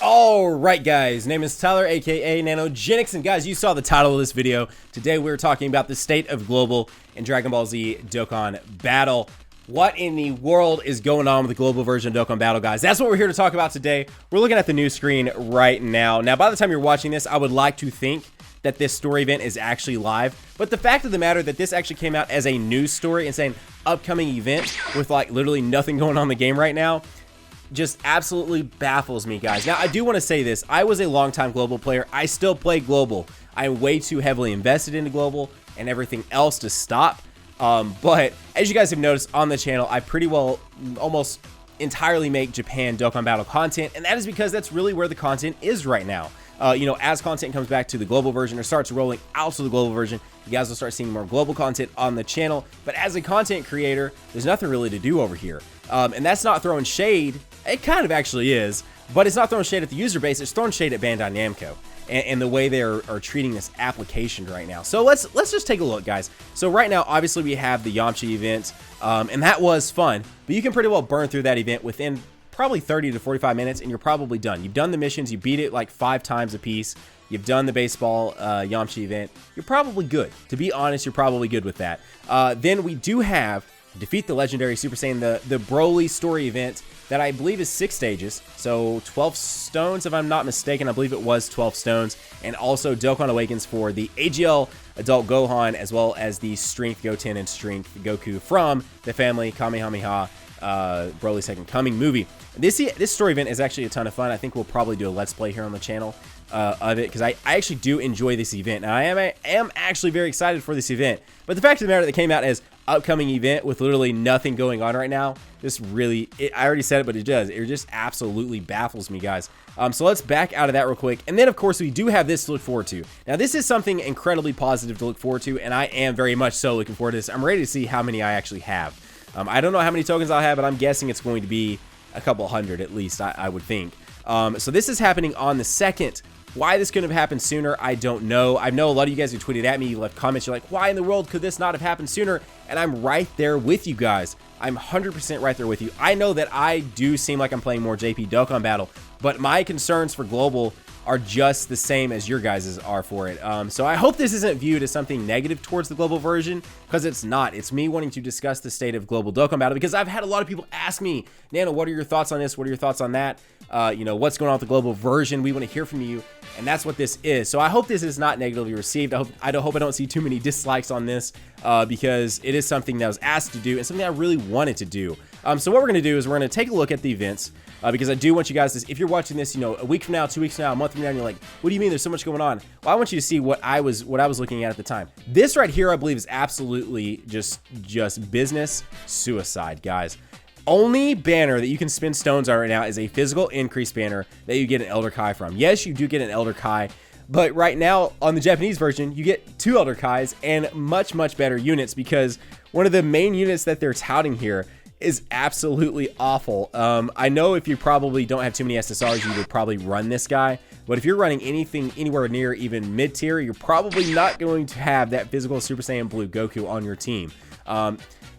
Alright guys, name is Tyler aka Nanogenix, and guys, you saw the title of this video. Today we're talking about the state of global in Dragon Ball Z Dokkan Battle. What in the world is going on with the global version of Dokkan Battle, guys? That's what we're here to talk about today. We're looking at the new screen right now. Now, by the time you're watching this, I would like to think that this story event is actually live, but the fact of the matter that this actually came out as a news story and saying upcoming event with like literally nothing going on in the game right now just absolutely baffles me, guys. Now, I do want to say this. I was a longtime global player. I still play global. I'm way too heavily invested into global and everything else to stop. But as you guys have noticed on the channel, I pretty well almost entirely make Japan Dokkan Battle content, and that is because that's really where the content is right now. You know, as content comes back to the global version or starts rolling out to the global version, you guys will start seeing more global content on the channel. But as a content creator, there's nothing really to do over here. And that's not throwing shade. It kind of actually is, but it's not throwing shade at the user base. It's throwing shade at Bandai Namco and the way they are treating this application right now. So let's just take a look, guys. So right now, obviously, we have the Yamcha event, and that was fun. But you can pretty well burn through that event within probably 30 to 45 minutes, and you're probably done. You've done the missions. You beat it like 5 times a piece. You've done the baseball Yamcha event. You're probably good. To be honest, you're probably good with that. Then we do have Defeat the Legendary Super Saiyan, the Broly story event that I believe is 6 stages. So 12 stones, if I'm not mistaken. I believe it was 12 stones. And also Dokkan Awakens for the AGL Adult Gohan, as well as the Strength Goten and Strength Goku from the Family Kamehameha Broly Second Coming movie. This story event is actually a ton of fun. I think we'll probably do a Let's Play here on the channel of it, because I actually do enjoy this event. Now, I am actually very excited for this event. But the fact of the matter that came out as upcoming event with literally nothing going on right now, just really, I already said it, but it just absolutely baffles me, guys. So let's back out of that real quick. And then, of course, we do have this to look forward to. Now, this is something incredibly positive to look forward to, and I am very much so looking forward to this. I'm ready to see how many I actually have. I don't know how many tokens I'll have, but I'm guessing it's going to be a couple hundred at least, I would think. So this is happening on the 2nd. Why this couldn't have happened sooner, I don't know. I know a lot of you guys who tweeted at me, you left comments, you're like, why in the world could this not have happened sooner? And I'm right there with you guys. I'm 100% right there with you. I know that I do seem like I'm playing more JP Dokkan Battle, but my concerns for global are just the same as your guys's are for it. So I hope this isn't viewed as something negative towards the global version, because it's not. It's me wanting to discuss the state of global Dokkan Battle, because I've had a lot of people ask me, Nano, what are your thoughts on this? What are your thoughts on that? You know, what's going on with the global version? We want to hear from you, and that's what this is. So I hope this is not negatively received. I hope I don't see too many dislikes on this, because it is something that I was asked to do and something I really wanted to do. So what we're going to do is we're going to take a look at the events, because I do want you guys to, if you're watching this, you know, a week from now, 2 weeks from now, a month from now, and you're like, what do you mean there's so much going on? Well, I want you to see what I was looking at the time. This right here, I believe, is absolutely just business suicide, guys. Only banner that you can spend stones on right now is a physical increase banner that you get an Elder Kai from. Yes, you do get an Elder Kai, but right now on the Japanese version, you get 2 Elder Kais and much, much better units, because one of the main units that they're touting here is absolutely awful. I know if you probably don't have too many SSRs, you would probably run this guy, but if you're running anything anywhere near even mid-tier, you're probably not going to have that physical Super Saiyan Blue Goku on your team.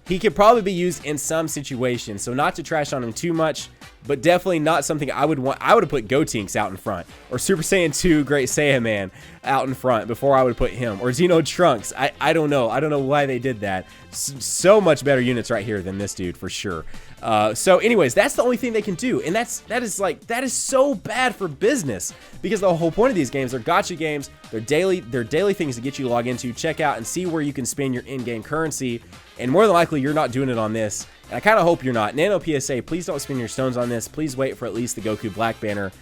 He could probably be used in some situations, so not to trash on him too much, but definitely not something I would want. I would have put Gotenks out in front, or Super Saiyan 2 Great Saiyan Man out in front before I would put him, or Xeno Trunks. I don't know. I don't know why they did that. So much better units right here than this dude, for sure. So anyways, that's the only thing they can do, and that is so bad for business, because the whole point of these games, they're gacha games. They're daily things to get you to log into, check out, and see where you can spend your in-game currency. And more than likely, you're not doing it on this. And I kind of hope you're not. Nano PSA, please don't spend your stones on this. Please wait for at least the Goku Black banner,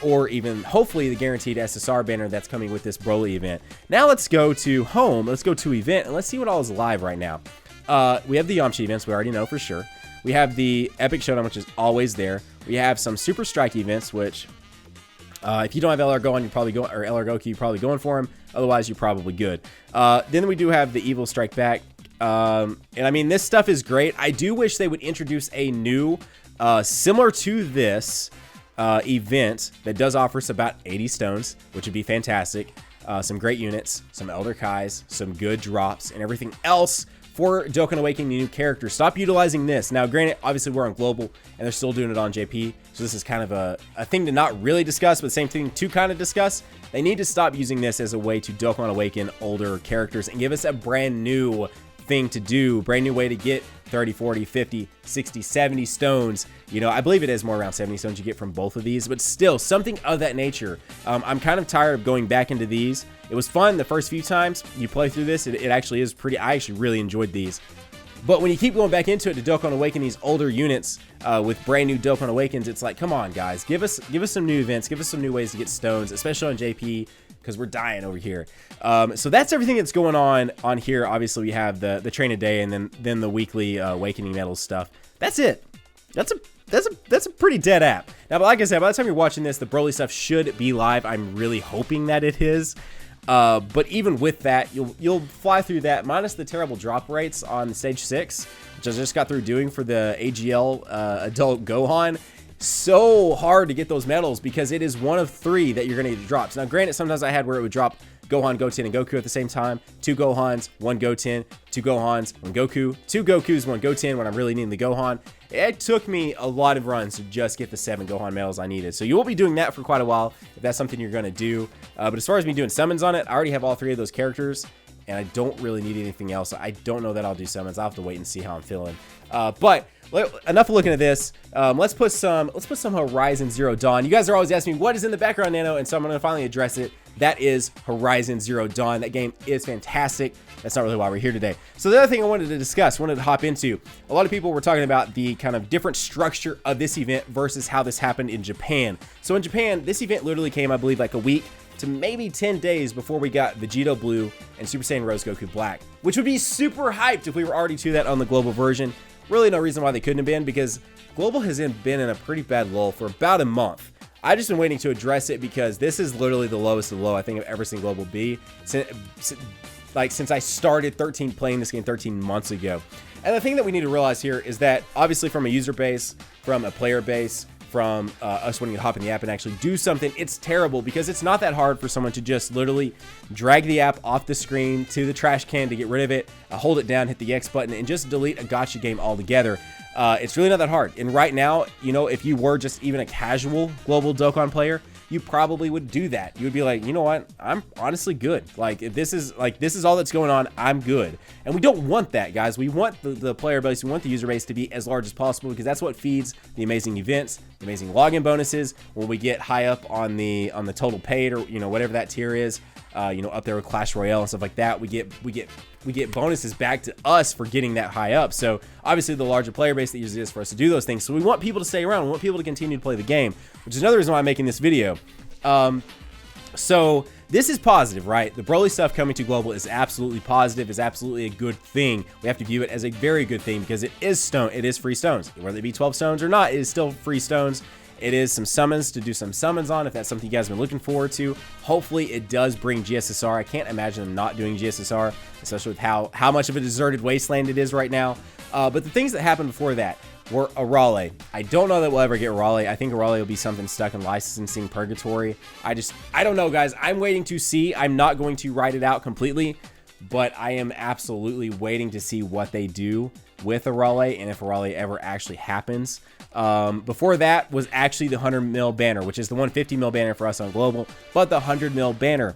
or even hopefully the guaranteed SSR banner that's coming with this Broly event. Now let's go to home. Let's go to event, and let's see what all is live right now. We have the Yamcha events, we already know for sure. We have the Epic Showdown, which is always there. We have some Super Strike events, which if you don't have LR Gohan, you're probably going, or LR Goku, you're probably going for him. Otherwise, you're probably good. Then we do have the Evil Strike Back. And I mean, this stuff is great. I do wish they would introduce a new, similar to this event that does offer us about 80 stones, which would be fantastic. Some great units, some Elder Kais, some good drops, and everything else for Dokkan Awakening new characters. Stop utilizing this. Now, granted, obviously we're on global, and they're still doing it on JP, so this is kind of a thing to not really discuss, but the same thing to kind of discuss. They need to stop using this as a way to Dokkan Awaken older characters and give us a brand new thing to do, brand new way to get 30, 40, 50, 60, 70 stones. You know, I believe it is more around 70 stones you get from both of these, but still something of that nature. I'm kind of tired of going back into these. It was fun the first few times you play through this. It actually is pretty, I actually really enjoyed these. But when you keep going back into it to Dokkan Awaken these older units with brand new Dokkan Awakens, it's like, come on, guys, give us some new events, give us some new ways to get stones, especially on JP, because we're dying over here. So that's everything that's going on here. Obviously, we have the train a day, and then the weekly Awakening Medals stuff. That's it. That's a pretty dead app. Now, but like I said, by the time you're watching this, the Broly stuff should be live. I'm really hoping that it is. But even with that, you'll fly through that, minus the terrible drop rates on stage 6, which I just got through doing for the AGL adult Gohan. So hard to get those medals because it is one of 3 that you're going to get drops. Now, granted, sometimes I had where it would drop Gohan, Goten, and Goku at the same time. 2 Gohans, 1 Goten, 2 Gohans, 1 Goku, 2 Gokus, 1 Goten when I'm really needing the Gohan. It took me a lot of runs to just get the 7 Gohan medals I needed. So you will be doing that for quite a while if that's something you're going to do. But as far as me doing summons on it, I already have all 3 of those characters, and I don't really need anything else. I don't know that I'll do summons. I'll have to wait and see how I'm feeling. But enough of looking at this. Let's put some Horizon Zero Dawn. You guys are always asking me what is in the background, Nano, and so I'm going to finally address it. That is Horizon Zero Dawn. That game is fantastic. That's not really why we're here today. So the other thing I wanted to hop into, a lot of people were talking about the kind of different structure of this event versus how this happened in Japan. So in Japan, this event literally came, I believe, like a week to maybe 10 days before we got Vegito Blue and Super Saiyan Rose Goku Black, which would be super hyped if we were already to that on the global version. Really no reason why they couldn't have been, because global has been in a pretty bad lull for about a month. I've just been waiting to address it because this is literally the lowest of low I think I've ever seen global be since I started playing this game 13 months ago. And the thing that we need to realize here is that obviously from a user base, from a player base, from us wanting to hop in the app and actually do something, it's terrible because it's not that hard for someone to just literally drag the app off the screen to the trash can to get rid of it, hold it down, hit the X button, and just delete a gacha game altogether. It's really not that hard. And right now, you know, if you were just even a casual global Dokkan player, you probably would do that. You would be like, you know what? I'm honestly good. Like, if this is all that's going on, I'm good. And we don't want that, guys. We want the player base, we want the user base to be as large as possible because that's what feeds the amazing events, the amazing login bonuses. When we get high up on the total paid, or you know, whatever that tier is, you know, up there with Clash Royale and stuff like that, we get bonuses back to us for getting that high up. So obviously the larger player base that uses this for us to do those things. So we want people to stay around. We want people to continue to play the game, which is another reason why I'm making this video. So this is positive, right? The Broly stuff coming to global is absolutely positive, is absolutely a good thing. We have to view it as a very good thing because it is free stones. Whether it be 12 stones or not, it is still free stones. It is some summons to do some summons on if that's something you guys have been looking forward to. Hopefully it does bring GSSR. I can't imagine them not doing GSSR, especially with how much of a deserted wasteland it is right now. But the things that happened before that were Arale. I don't know that we'll ever get Arale. I think Arale will be something stuck in licensing purgatory. I don't know, guys. I'm waiting to see. I'm not going to write it out completely, but I am absolutely waiting to see what they do with Arale and if Arale ever actually happens. Before that was actually the 100 mil banner, which is the 150 mil banner for us on global, but the 100 mil banner.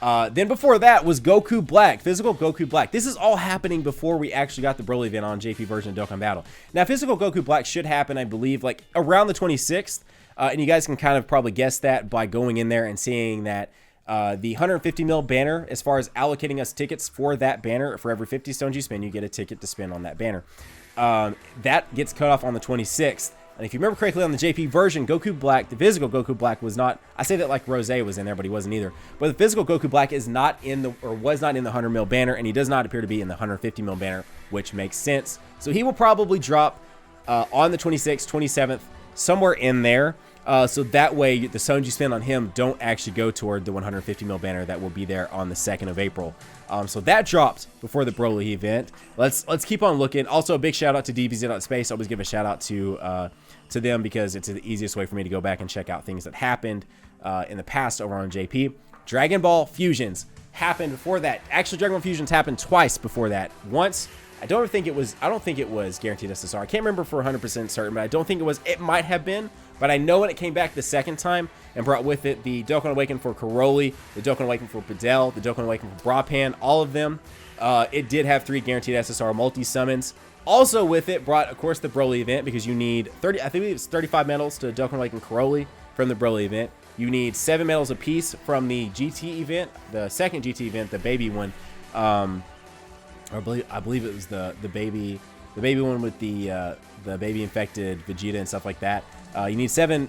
Then before that was Goku Black, physical Goku Black. This is all happening before we actually got the Broly event on JP version of Dokkan Battle. Now, physical Goku Black should happen, I believe, like around the 26th. And you guys can kind of probably guess that by going in there and seeing that the 150 mil banner, as far as allocating us tickets for that banner, for every 50 stones you spend, you get a ticket to spend on that banner. That gets cut off on the 26th. And if you remember correctly, on the JP version, Goku Black, the physical Goku Black was not, I say that like Rose was in there, but he wasn't either. But the physical Goku Black is not in the, or was not in the 100 mil banner, and he does not appear to be in the 150 mil banner, which makes sense. So he will probably drop on the 26th, 27th, somewhere in there. So that way, the stones you spend on him don't actually go toward the 150 mil banner that will be there on the 2nd of April. So that dropped before the Broly event. Let's keep on looking. Also, a big shout out to DBZ Space. I always give a shout out to them because it's the easiest way for me to go back and check out things that happened in the past over on JP. Dragon Ball Fusions happened before that. Actually, Dragon Ball Fusions happened twice before that. Once I don't think it was guaranteed SSR. I can't remember for 100% certain, but I don't think it was. It might have been, but I know when it came back the second time and brought with it the Dokkan Awaken for Karoli, the Dokkan Awaken for Padel, the Dokkan Awaken for Brapan, all of them. It did have 3 guaranteed SSR multi-summons. Also with it brought, of course, the Broly event, because you need 30, I think it's 35 medals to Dokkan Awaken Karoli from the Broly event. You need 7 medals apiece from the GT event, the second GT event, the baby one. I believe it was the baby one with the baby infected Vegeta and stuff like that. You need seven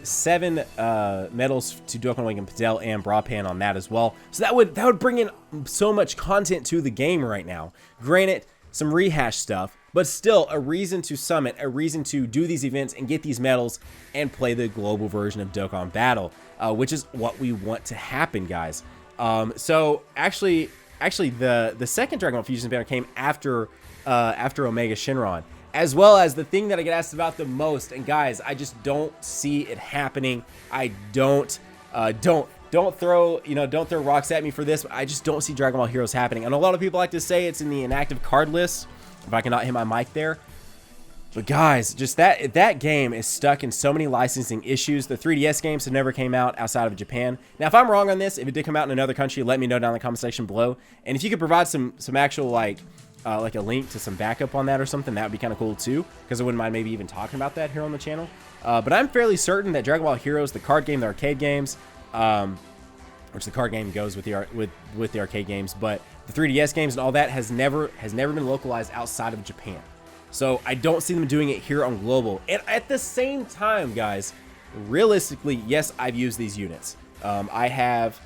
medals to Dokkan Awaken Padel and Brapan on that as well. So that would bring in so much content to the game right now. Granted, some rehash stuff, but still a reason to summit, a reason to do these events and get these medals and play the global version of Dokkan Battle, which is what we want to happen, guys. So actually the second Dragon Ball Fusion banner came after Omega Shenron, as well as the thing that I get asked about the most. And guys, I just don't see it happening. I don't throw rocks at me for this, but I just don't see Dragon Ball Heroes happening. And a lot of people like to say it's in the inactive card list, if I cannot hit my mic there. But guys, just that game is stuck in so many licensing issues. The 3DS games have never came out outside of Japan. Now, if I'm wrong on this, if it did come out in another country, let me know down in the comment section below. And if you could provide some actual like a link to some backup on that or something, that would be kind of cool too, because I wouldn't mind maybe even talking about that here on the channel. But I'm fairly certain that Dragon Ball Heroes, the card game, the arcade games, which the card game goes with the arcade games, but the 3DS games and all that has never been localized outside of Japan. So I don't see them doing it here on global. And at the same time, guys, realistically, yes, I've used these units. I have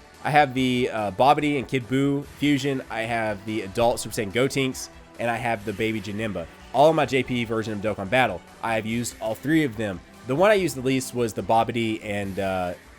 the Bobbity and Kid Buu fusion. I have the adult Super Saiyan Gotenks, and I have the baby Janemba. All in my JP version of Dokkan Battle. I have used all 3 of them. The one I used the least was the Bobbity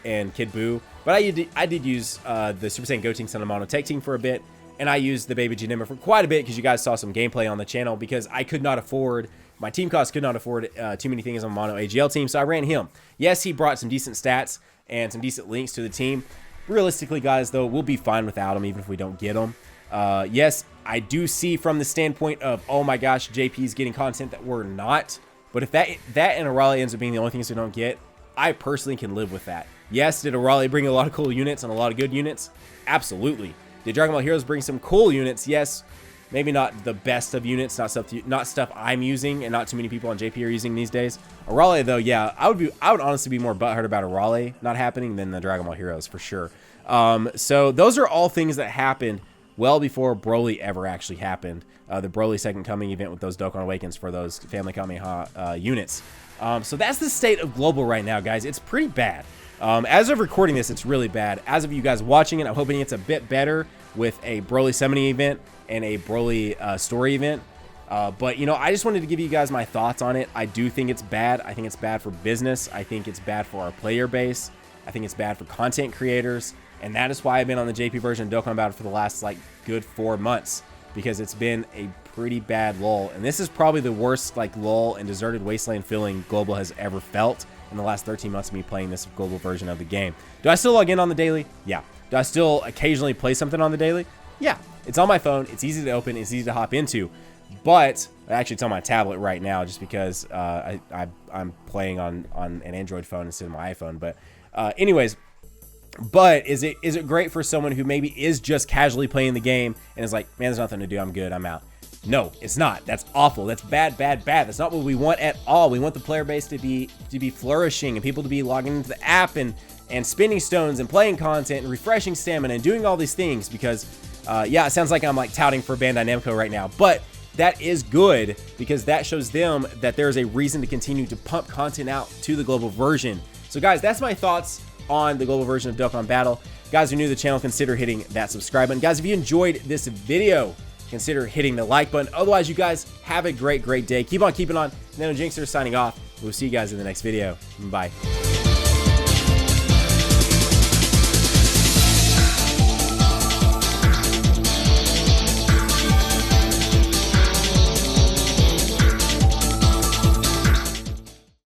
and Kid Buu, but I did use the Super Saiyan Gotenks on the Mono Tech Team for a bit. And I used the baby Janemba for quite a bit, because you guys saw some gameplay on the channel, because I could not afford, my team cost could not afford too many things on Mono AGL team, so I ran him. Yes, he brought some decent stats and some decent links to the team. Realistically, guys, though, we'll be fine without him, even if we don't get him. Yes, I do see from the standpoint of, oh my gosh, JP's getting content that we're not. But if that and Arale ends up being the only things we don't get, I personally can live with that. Yes, did Arale bring a lot of cool units and a lot of good units? Absolutely. Did Dragon Ball Heroes bring some cool units? Yes. Maybe not the best of units, not stuff I'm using and not too many people on JP are using these days. Arale, though, yeah, I would honestly be more butthurt about Arale not happening than the Dragon Ball Heroes for sure. So those are all things that happened well before Broly ever actually happened. The Broly Second Coming event with those Dokkan Awakens for those Family Kamehameha units. So that's the state of global right now, guys. It's pretty bad. As of recording this, it's really bad. As of you guys watching it, I'm hoping it's a bit better with a Broly summoning event and a Broly story event. But, you know, I just wanted to give you guys my thoughts on it. I do think it's bad. I think it's bad for business. I think it's bad for our player base. I think it's bad for content creators. And that is why I've been on the JP version of Dokkan Battle for the last, like, good 4 months. Because it's been a pretty bad lull. And this is probably the worst, like, lull and deserted wasteland feeling Global has ever felt in the last 13 months of me playing this global version of the game. Do I still log in on the daily? Yeah. Do I still occasionally play something on the daily? Yeah. It's on my phone. It's easy to open. It's easy to hop into. But actually, it's on my tablet right now just because I'm playing on an Android phone instead of my iPhone. But anyways, but is it great for someone who maybe is just casually playing the game and is like, man, there's nothing to do. I'm good. I'm out. No, it's not. That's awful. That's bad, bad, bad. That's not what we want at all. We want the player base to be flourishing and people to be logging into the app and spinning stones and playing content and refreshing stamina and doing all these things because, yeah, it sounds like I'm like touting for Bandai Namco right now, but that is good because that shows them that there's a reason to continue to pump content out to the global version. So guys, that's my thoughts on the global version of Dokkan Battle. Guys who are new to the channel, consider hitting that subscribe button. Guys, if you enjoyed this video, consider hitting the like button. Otherwise, you guys have a great day. Keep on keeping on. Nanogenix signing off. We'll see you guys in the next video. Bye.